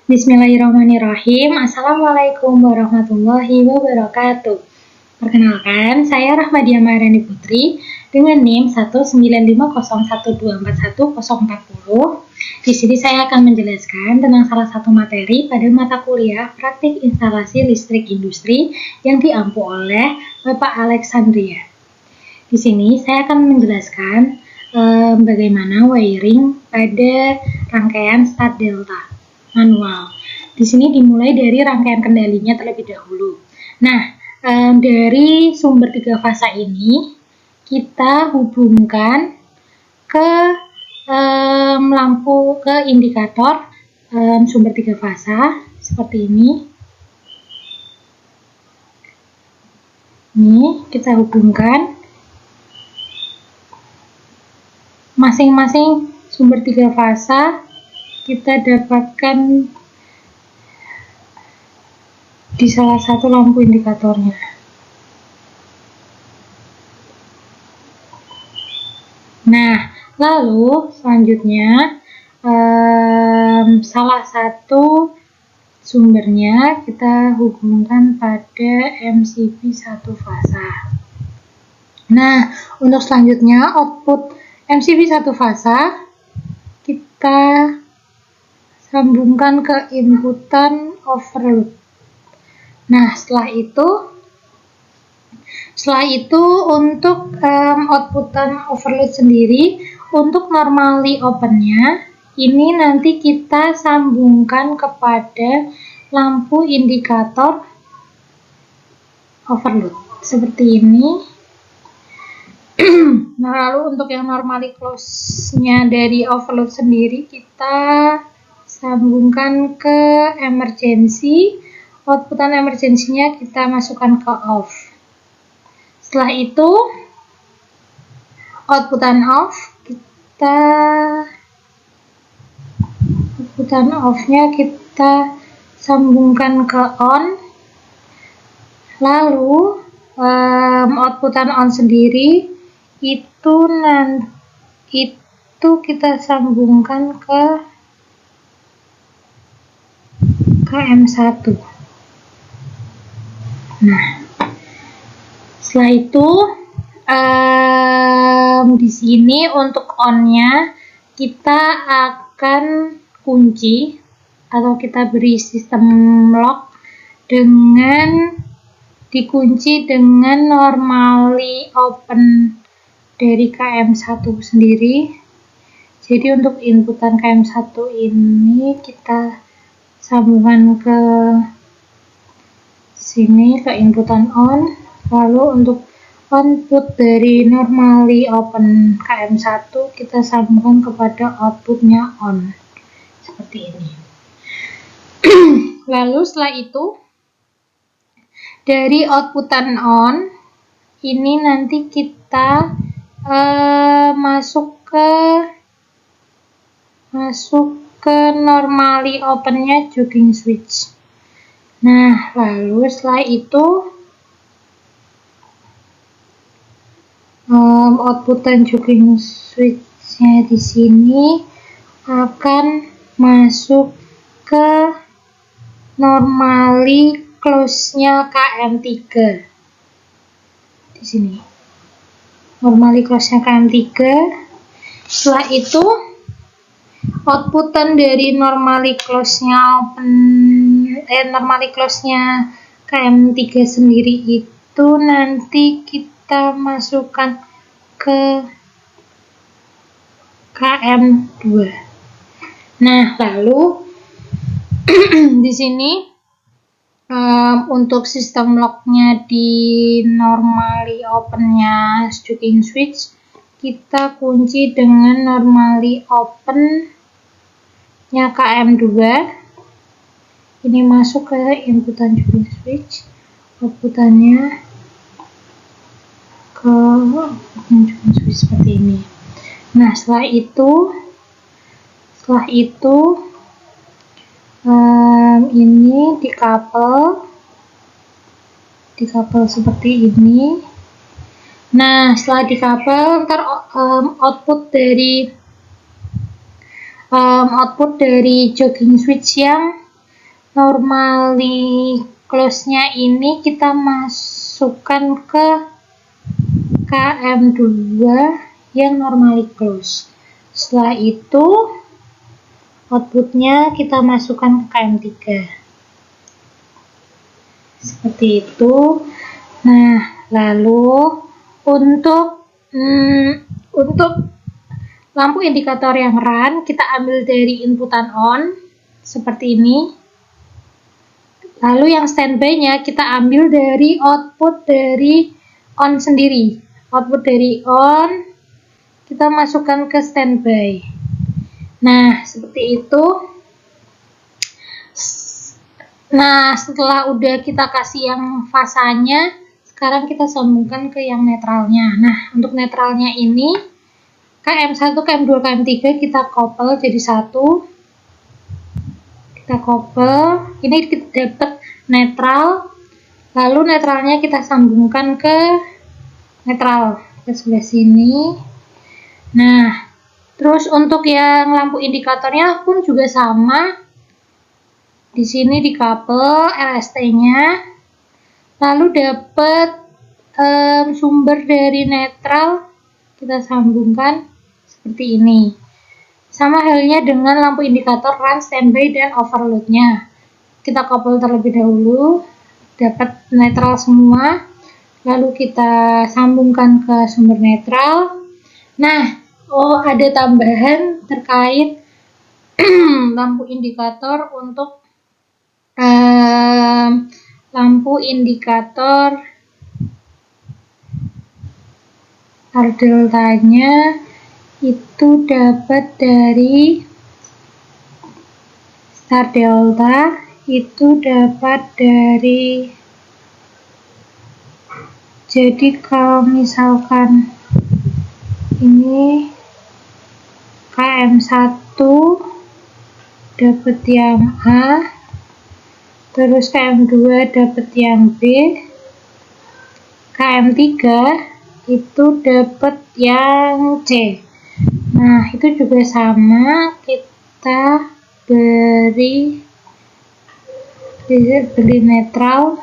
Bismillahirrahmanirrahim. Assalamualaikum warahmatullahi wabarakatuh. Perkenalkan, saya Rahmadia Maharani Putri dengan NIM 19501241040. Di sini saya akan menjelaskan tentang salah satu materi pada mata kuliah Praktik Instalasi Listrik Industri yang diampu oleh Bapak Alexandria. Di sini saya akan menjelaskan bagaimana wiring pada rangkaian start delta manual. Di sini dimulai dari rangkaian kendalinya terlebih dahulu. Nah, dari sumber 3 fasa ini kita hubungkan ke lampu, ke indikator sumber 3 fasa seperti ini. Ini kita hubungkan masing-masing sumber 3 fasa kita dapatkan di salah satu lampu indikatornya. Nah, lalu selanjutnya salah satu sumbernya kita hubungkan pada MCB 1 fasa. Nah, untuk selanjutnya output MCB 1 fasa kita sambungkan ke inputan overload. Nah, setelah itu untuk outputan overload sendiri, untuk normally opennya ini nanti kita sambungkan kepada lampu indikator overload seperti ini. Nah, lalu untuk yang normally close-nya dari overload sendiri kita sambungkan ke emergency. Outputan emergensinya kita masukkan ke off. Setelah itu outputan off-nya kita sambungkan ke on. Lalu outputan on sendiri itu kita sambungkan ke M1. Nah, setelah itu di sini untuk on-nya kita akan kunci atau kita beri sistem lock dengan dikunci dengan normally open dari KM1 sendiri. Jadi untuk inputan KM1 ini kita sambungkan ke sini, ke inputan on. Lalu untuk output dari normally open KM1 kita sambungkan kepada outputnya on seperti ini. Lalu setelah itu dari outputan on ini nanti kita masuk ke normally opennya jogging switch. Nah, lalu setelah itu outputan jogging switchnya di sini akan masuk ke normally close-nya KM3 di sini. Normally close-nya KM3. Setelah itu outputan dari normally close-nya KM3 sendiri itu nanti kita masukkan ke KM2. Nah, lalu di sini untuk sistem lock-nya di normally open-nya jogging switch kita kunci dengan normally open-nya KM2. Ini masuk ke inputan jogging switch, outputannya ke jogging switch seperti ini. Nah, setelah itu ini dikabel seperti ini. Nah, setelah dikabel ntar output dari jogging switch yang normally close-nya ini kita masukkan ke KM2 yang normally close. Setelah itu outputnya kita masukkan ke KM3 seperti itu. Nah, lalu untuk lampu indikator yang run kita ambil dari inputan on seperti ini. Lalu yang standby-nya kita ambil dari output dari on sendiri. Output dari on kita masukkan ke standby. Nah, seperti itu. Nah, setelah udah kita kasih yang fasanya, sekarang kita sambungkan ke yang netralnya. Nah, untuk netralnya ini KM1, KM2, KM3 kita couple jadi satu. Kita couple, ini kita dapat netral, lalu netralnya kita sambungkan ke netral ke sebelah sini. Nah, terus untuk yang lampu indikatornya pun juga sama. Di sini di couple LST-nya, lalu dapat sumber dari netral kita sambungkan seperti ini. Sama halnya dengan lampu indikator run, standby, dan overload-nya. Kita couple terlebih dahulu, dapat netral semua, lalu kita sambungkan ke sumber netral. Nah, ada tambahan terkait lampu indikator untuk lampu indikator R delta-nya itu dapat dari star delta, itu dapat dari, jadi kalau misalkan ini KM1 dapat yang A, terus KM2 dapat yang B, KM3 itu dapat yang C. Nah, itu juga sama, kita beli netral,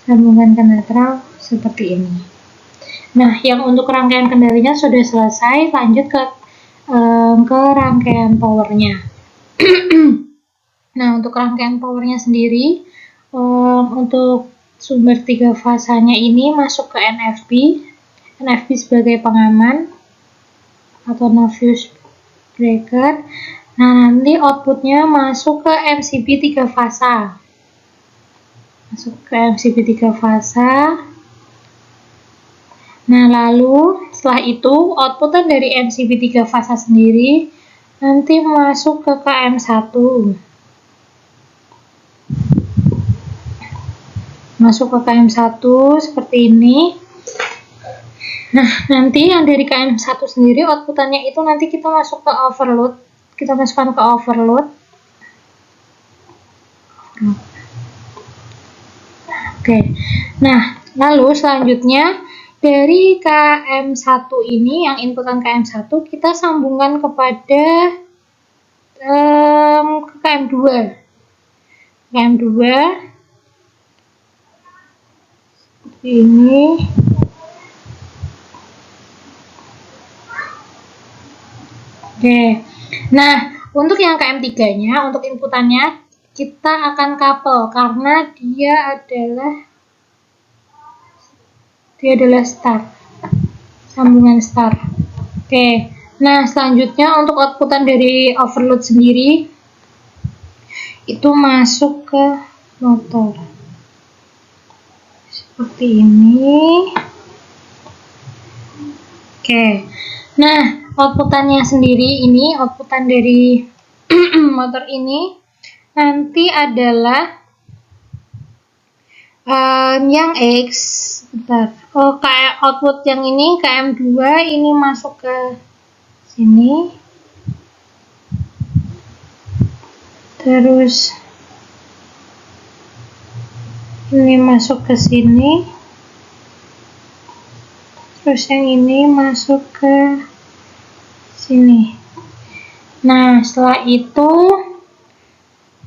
sambungan ke netral seperti ini. Nah, yang untuk rangkaian kendalinya sudah selesai, lanjut ke rangkaian powernya. Nah, untuk rangkaian powernya sendiri, untuk sumber 3 fasanya ini masuk ke NFB sebagai pengaman atau no fuse breaker. Nah, nanti outputnya masuk ke MCB 3 fasa. Masuk ke MCB 3 fasa. Nah, lalu setelah itu outputan dari MCB 3 fasa sendiri nanti masuk ke KM1. Masuk ke KM1 seperti ini. Nah, nanti yang dari KM1 sendiri outputannya itu nanti kita masuk ke overload. Kita masukkan ke overload. Oke. Nah, lalu selanjutnya dari KM1 ini, yang inputan KM1 kita sambungkan kepada KM2. KM2 seperti ini. Oke. Nah, untuk yang KM3-nya, untuk inputannya kita akan couple karena dia adalah star. Sambungan star. Oke. Nah, selanjutnya untuk outputan dari overload sendiri itu masuk ke motor. Seperti ini. Oke. Nah, outputannya sendiri ini, outputan dari motor ini nanti adalah yang X. Bentar. Kayak output yang ini KM2 ini masuk ke sini. Terus ini masuk ke sini. Terus yang ini masuk ke sini. Nah, setelah itu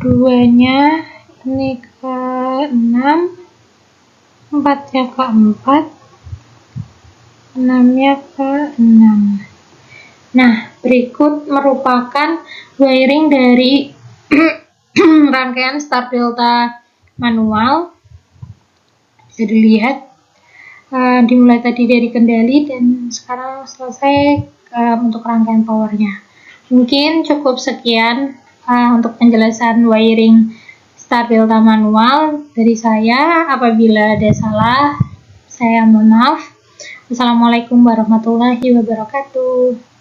2-nya ini ke 6, 4-nya ke 4, 6-nya ke 6. Nah, berikut merupakan wiring dari rangkaian start delta manual. Bisa dilihat dimulai tadi dari kendali dan sekarang selesai untuk rangkaian powernya. Mungkin cukup sekian untuk penjelasan wiring start delta manual dari saya. Apabila ada salah, saya mohon maaf. Wassalamualaikum warahmatullahi wabarakatuh.